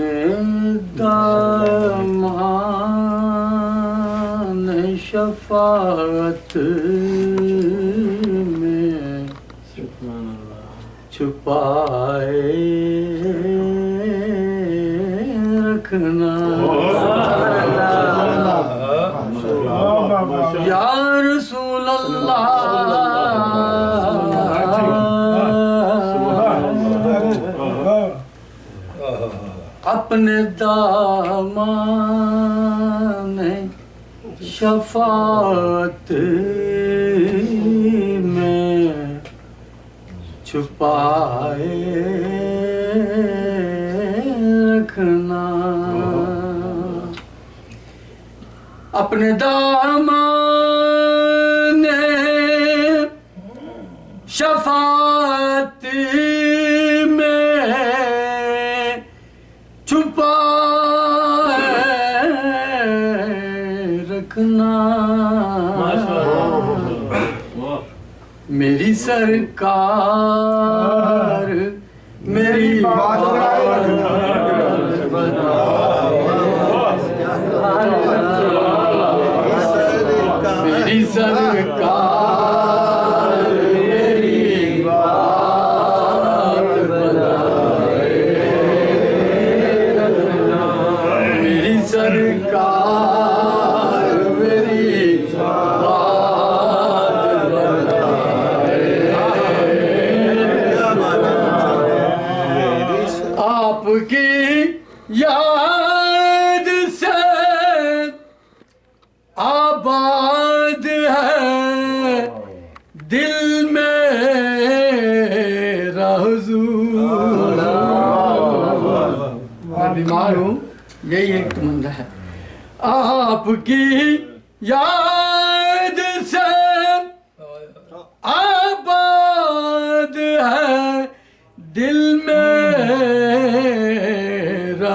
اپنے دامان شفاعت میں چھپائے رکھنا یا رسول اللہ اپنے دامان شفاعت میں چھپائے رکھنا اپنے دامان شفاعت میں چھپائے رکھنا میری سرکار میری بات میری سرکار میری بات میری سرکار میری آپ کی یاد سے آباد ہے دل میرا حضور میں بیمار ہوں یہی ایک منزل ہے آپ کی یاد سے آباد ہے دل میرا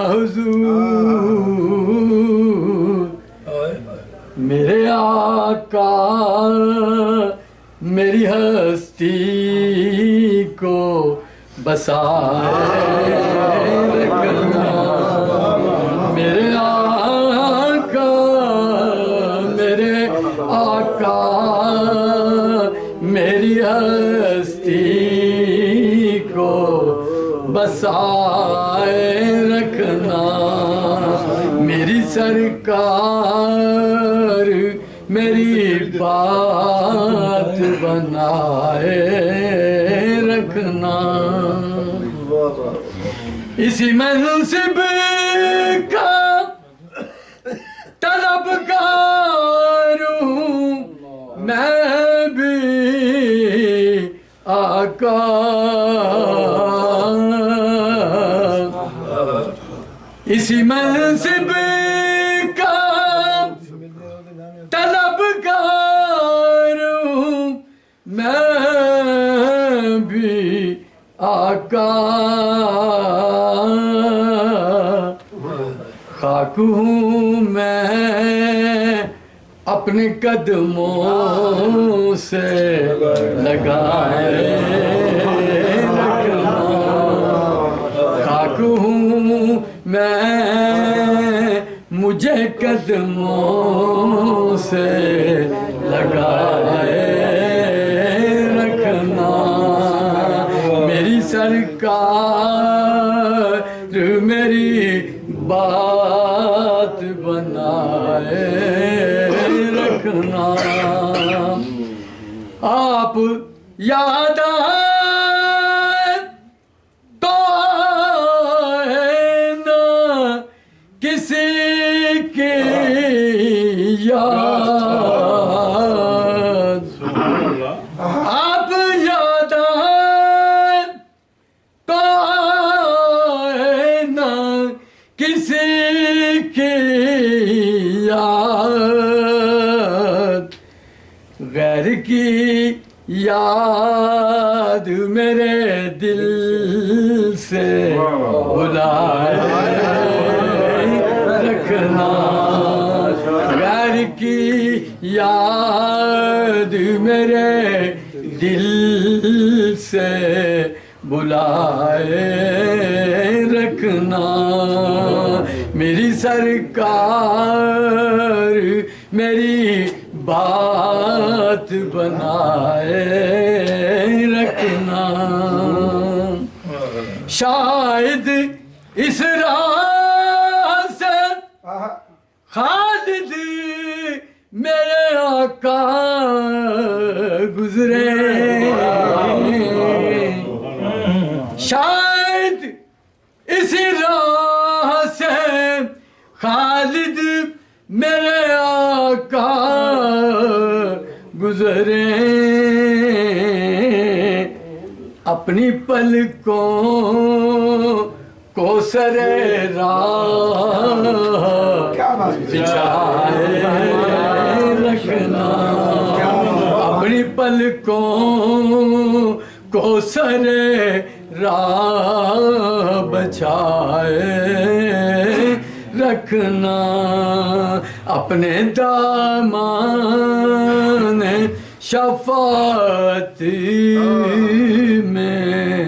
حضور میرے آقا میری ہستی کو بسائے رکھنا میرے آقا میری ہستی کو بسائے رکھنا میری سرکار میری بات بنائے رکھنا اسی منصب کا طلبگار ہوں میں بھی آقا اسی منصب کا طلبگار ہوں میں بھی آقا خاک ہوں میں اپنے قدموں سے لگائے رکھنا خاک ہوں میں مجھے قدموں سے لگائے رکھنا میری سرکار میری بات بنائے رکھنا آپ یاد آئے تو آئے نا کسی کی یاد آپ یاد آئے تو آئے نا کسی کی یاد غیر کی یاد میرے دل سے بلائے رکھنا غیر کی یاد میرے دل سے بلائے رکھنا میری سرکار میری بات بنائے رکھنا شاید اس راہ سے خالد میرے آقا گزرے شاید اس راہ سے خالد میرے آقا گزرے اپنی پلکوں کو سرے راہ بچھائے رکھنا اپنی پلکوں کو سرے راہ بچھائے رکھنا اپنے دامان شفاعت میں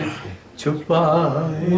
چھپائے